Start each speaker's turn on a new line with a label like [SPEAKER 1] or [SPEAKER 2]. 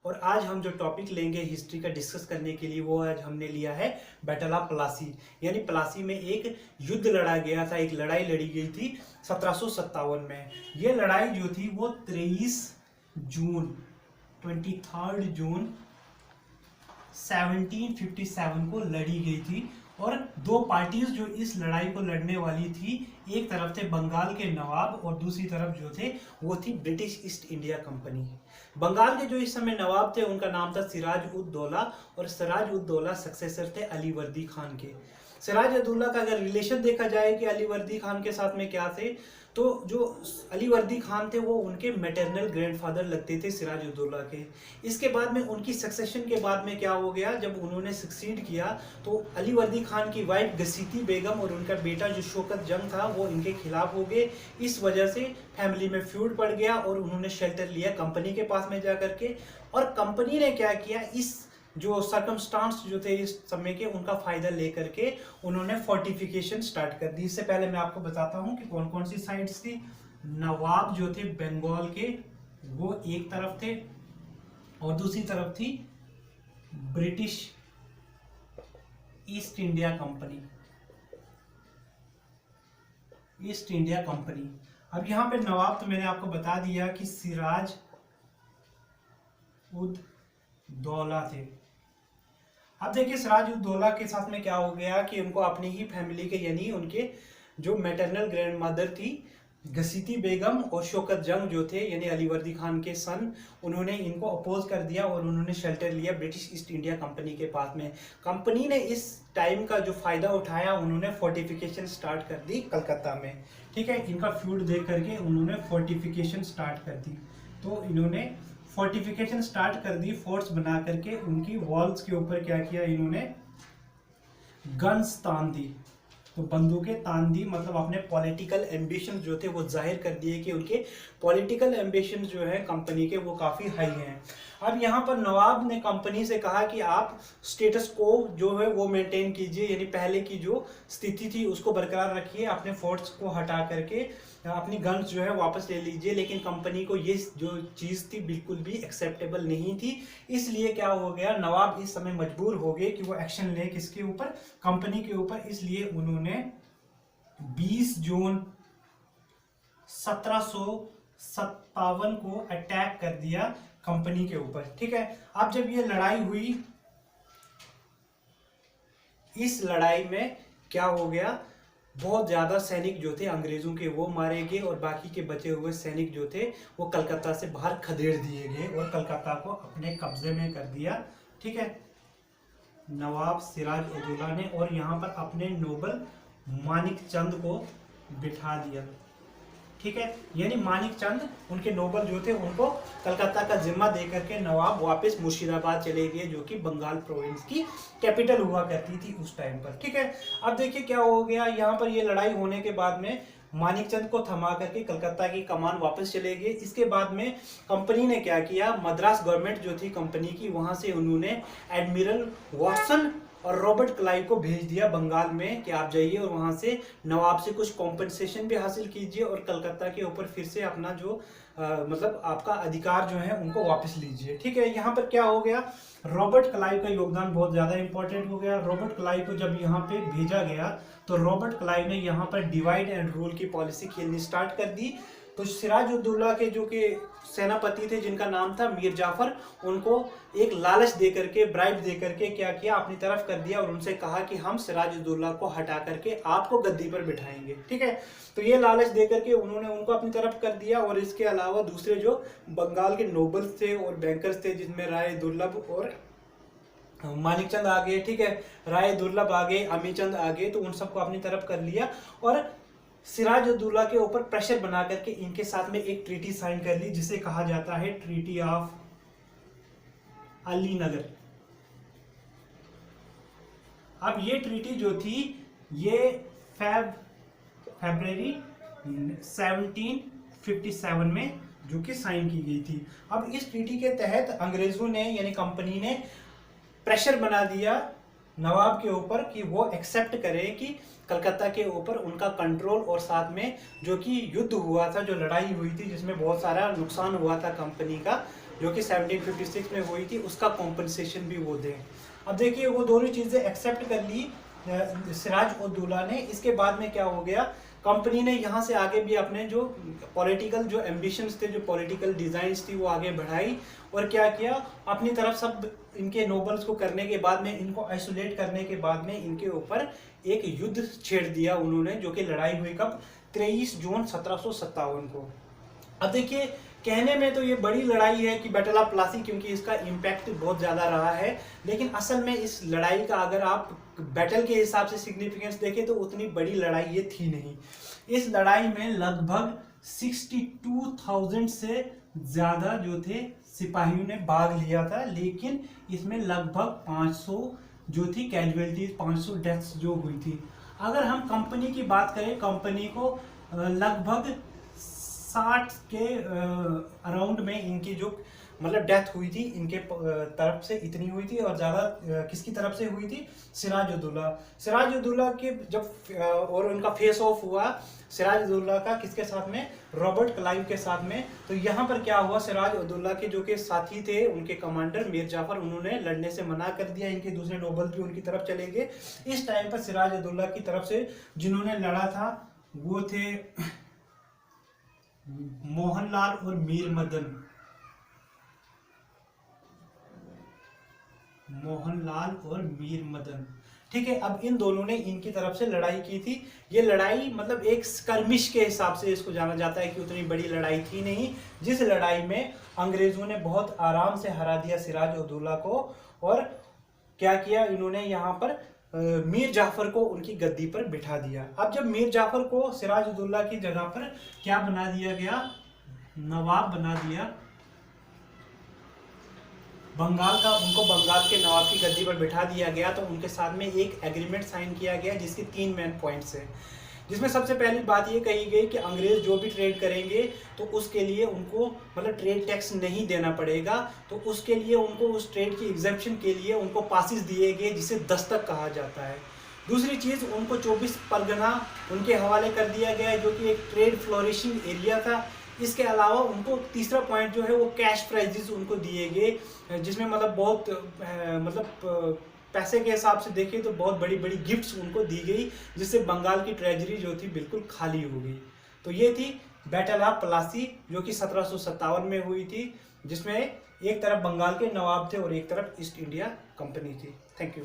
[SPEAKER 1] और आज हम जो टॉपिक लेंगे हिस्ट्री का डिस्कस करने के लिए, वो आज हमने लिया है बैटल ऑफ प्लासी। यानी प्लासी में एक युद्ध लड़ा गया था, एक लड़ाई लड़ी गई थी 1757 में। ये लड़ाई जो थी वो 23 जून 1757 को लड़ी गई थी। और दो पार्टीज जो इस लड़ाई को लड़ने वाली थी, एक तरफ थे बंगाल के नवाब और दूसरी तरफ जो थे वो थी British East India Company. Bengal के जो इस समय नवाब थे उनका नाम था सिराज उद दौला, और सिराज उद दौला सक्सेसर थे अली वर्दी खान के। सिराज उद दौला का अगर रिलेशन देखा जाए कि अली वर्दी खान के साथ में क्या थे, तो जो अली वर्दी खान थे वो उनके मैटरनल ग्रैंडफादर लगते थे सिराज उद दौला के। इसके बाद में उनकी सक्सेशन के बाद में क्या हो गया, जब उन्होंने सक्सीड किया तो अली वर्दी खान की वाइफ गसीती बेगम और उनका बेटा जो शौकत जंग था वो इनके खिलाफ हो गए। इस वजह से फैमिली में फ्यूड पड़ गया और उन्होंने शेल्टर लिया कंपनी के पास में जा करके। और कंपनी ने क्या किया, इस जो सर्कमस्टांस जो थे इस समय के, उनका फायदा लेकर के उन्होंने फोर्टिफिकेशन स्टार्ट कर दी। इससे पहले मैं आपको बताता हूं कि कौन कौन सी साइट्स थी। नवाब जो थे बंगाल के वो एक तरफ थे और दूसरी तरफ थी British East India company. East India company. अब यहां पे नवाब तो मैंने आपको बता दिया कि सिराज उद दौला थे। अब देखिए सिराज उद दौला के साथ में क्या हो गया कि उनको अपनी ही फैमिली के, यानी उनके जो मैटरनल ग्रैंडमदर थी घसीती बेगम और शौकत जंग जो थे यानी अली वर्दी खान के सन, उन्होंने इनको अपोज कर दिया और उन्होंने शेल्टर लिया ब्रिटिश ईस्ट इंडिया कंपनी के पास में। कंपनी ने इस टाइम का जो फायदा उठाया, उन्होंने फोर्टिफिकेशन स्टार्ट कर दी कलकत्ता में। ठीक है, इनका फ्यूड देख करके उन्होंने फोर्टिफिकेशन स्टार्ट कर दी। तो इन्होंने फोर्टिफिकेशन स्टार्ट कर दी, फोर्ट्स बना करके उनकी वॉल्स के ऊपर क्या किया, इन्होंने गन्स तान दी। तो बंदूकें तान दी, मतलब अपने पॉलिटिकल एम्बिशन जो थे वो जाहिर कर दिए कि उनके पॉलिटिकल एम्बिशन जो है कंपनी के वो काफ़ी हाई हैं। अब यहाँ पर नवाब ने कंपनी से कहा कि आप स्टेटस को जो है वो मेंटेन कीजिए, यानी पहले की जो स्थिति थी उसको बरकरार रखिए, अपने फोर्ट्स को हटा करके अपनी गन्स जो है वापस ले लीजिए। लेकिन कंपनी को ये जो चीज़ थी बिल्कुल भी एक्सेप्टेबल नहीं थी। इसलिए क्या हो गया, नवाब इस समय मजबूर हो गए कि वो एक्शन ले किसके ऊपर, कंपनी के ऊपर। इसलिए उन्होंने 20 जून 1757 को अटैक कर दिया कंपनी के ऊपर। ठीक है, अब जब ये लड़ाई हुई, इस लड़ाई में क्या हो गया, बहुत ज़्यादा सैनिक जो थे अंग्रेज़ों के वो मारे गए और बाकी के बचे हुए सैनिक जो थे वो कलकत्ता से बाहर खदेड़ दिए गए और कलकत्ता को अपने कब्जे में कर दिया। ठीक है, नवाब सिराज उद दौला ने, और यहाँ पर अपने नोबल मानिक चंद को बिठा दिया। ठीक है, यानी मानिक चंद उनके नोबल जो थे उनको कलकत्ता का जिम्मा दे करके नवाब वापस मुर्शिदाबाद चले गए, जो कि बंगाल प्रोविंस की कैपिटल हुआ करती थी उस टाइम पर। ठीक है, अब देखिए क्या हो गया, यहाँ पर ये लड़ाई होने के बाद में मानिक चंद को थमा करके कलकत्ता की कमान वापस चले गए। इसके बाद में कंपनी ने क्या किया, मद्रास गवर्नमेंट जो थी कंपनी की, वहां से उन्होंने एडमिरल वॉटसन और रॉबर्ट क्लाइव को भेज दिया बंगाल में कि आप जाइए और वहां से नवाब से कुछ कॉम्पनसेशन भी हासिल कीजिए और कलकत्ता के ऊपर फिर से अपना जो मतलब आपका अधिकार जो है उनको वापस लीजिए। ठीक है, यहाँ पर क्या हो गया, रॉबर्ट क्लाइव का योगदान बहुत ज़्यादा इंपॉर्टेंट हो गया। रॉबर्ट क्लाइव को जब यहाँ पे भेजा गया तो रॉबर्ट क्लाइव ने यहाँ पर डिवाइड एंड रूल की पॉलिसी खेलनी स्टार्ट कर दी। तो सिराज उद दौला के जो कि सेनापति थे जिनका नाम था मीर जाफर, उनको एक लालच दे करके, ब्राइब दे करके क्या किया, अपनी तरफ कर दिया और उनसे कहा कि हम सिराज उद दौला को हटा करके आपको गद्दी पर बिठाएंगे। ठीक है, तो ये लालच दे करके उन्होंने उनको अपनी तरफ कर दिया। और इसके अलावा दूसरे जो बंगाल के नोबल्स थे और बैंकर्स थे, जिसमें राय दुर्लभ और मानिक चंद आ गए, ठीक है, राय दुर्लभ आ गए, अमीचंद आ गए, तो उन सबको अपनी तरफ कर लिया और सिराज उद दौला के ऊपर प्रेशर बना करके इनके साथ में एक ट्रीटी साइन कर ली, जिसे कहा जाता है ट्रीटी ऑफ अलीनगर। अब ये ट्रीटी जो थी ये फरवरी 1757 में जो कि साइन की गई थी। अब इस ट्रीटी के तहत अंग्रेजों ने यानी कंपनी ने प्रेशर बना दिया नवाब के ऊपर कि वो एक्सेप्ट करे कि कलकत्ता के ऊपर उनका कंट्रोल, और साथ में जो कि युद्ध हुआ था, जो लड़ाई हुई थी जिसमें बहुत सारा नुकसान हुआ था कंपनी का, जो कि 1756 में हुई थी, उसका कॉम्पनसेशन भी वो दें। अब देखिए वो दोनों चीज़ें एक्सेप्ट कर ली सिराज उद दौला ने। इसके बाद में क्या हो गया, कंपनी ने यहाँ से आगे भी अपने जो पॉलिटिकल जो एम्बिशंस थे, जो पॉलिटिकल डिजाइन्स थी, वो आगे बढ़ाई। और क्या किया, अपनी तरफ सब इनके नोबल्स को करने के बाद में, इनको आइसोलेट करने के बाद में, इनके ऊपर एक युद्ध छेड़ दिया उन्होंने, जो कि लड़ाई हुई कब, 23 जून 1757 को। अब देखिए कहने में तो ये बड़ी लड़ाई है कि बैटल ऑफ प्लासी, क्योंकि इसका इम्पैक्ट बहुत ज़्यादा रहा है, लेकिन असल में इस लड़ाई का अगर आप बैटल के हिसाब से सिग्निफिकेंस देखें तो उतनी बड़ी लड़ाई ये थी नहीं। इस लड़ाई में लगभग 62,000 से ज़्यादा जो थे सिपाहियों ने भाग लिया था, लेकिन इसमें लगभग 500 जो थी कैजुअलिटीज, 500 डेथ्स जो हुई थी। अगर हम कंपनी की बात करें, कंपनी को लगभग 60 के अराउंड में इनकी जो मतलब डेथ हुई थी, इनके तरफ से इतनी हुई थी। और ज़्यादा किसकी तरफ से हुई थी, सिराज उद दौला। सिराज उद दौला के जब और उनका फेस ऑफ हुआ सिराज उद दौला का किसके साथ में, रॉबर्ट क्लाइव के साथ में। तो यहाँ पर क्या हुआ, सिराज उद दौला के जो के साथी थे, उनके कमांडर मीर जाफर, उन्होंने लड़ने से मना कर दिया। इनके दूसरे नोबल भी उनकी तरफ चले गए। इस टाइम पर सिराज उद दौला की तरफ से जिन्होंने लड़ा था वो थे मोहनलाल और मीर मदन। मोहनलाल और मीर मदन, ठीक है। अब इन दोनों ने इनकी तरफ से लड़ाई की थी। ये लड़ाई मतलब एक स्कर्मिश के हिसाब से इसको जाना जाता है कि उतनी बड़ी लड़ाई थी नहीं, जिस लड़ाई में अंग्रेजों ने बहुत आराम से हरा दिया सिराज उद दौला को। और क्या किया इन्होंने, यहाँ पर मीर जाफर को उनकी गद्दी पर बिठा दिया। अब जब मीर जाफर को सिराज उद दौला की जगह पर क्या बना दिया गया, नवाब बना दिया बंगाल का, उनको बंगाल के नवाब की गद्दी पर बिठा दिया गया। तो उनके साथ में एक एग्रीमेंट साइन किया गया जिसके 3 मेन पॉइंट्स हैं, जिसमें सबसे पहली बात ये कही गई कि अंग्रेज जो भी ट्रेड करेंगे तो उसके लिए उनको मतलब ट्रेड टैक्स नहीं देना पड़ेगा। तो उसके लिए उनको उस ट्रेड की एग्जेम्पशन के लिए उनको पासिस दिए गए, जिसे दस्तक कहा जाता है। दूसरी चीज़, उनको 24 परगना उनके हवाले कर दिया गया है, जो कि एक ट्रेड फ्लोरिशिंग एरिया था। इसके अलावा उनको तीसरा पॉइंट जो है वो कैश प्राइजेस उनको दिए गए, जिसमें मतलब बहुत मतलब पैसे के हिसाब से देखिए तो बहुत बड़ी बड़ी गिफ्ट्स उनको दी गई, जिससे बंगाल की ट्रेजरी जो थी बिल्कुल खाली हो गई। तो ये थी बैटल ऑफ प्लासी, जो कि 1757 में हुई थी, जिसमें एक तरफ बंगाल के नवाब थे और एक तरफ ईस्ट इंडिया कंपनी थी। Thank you.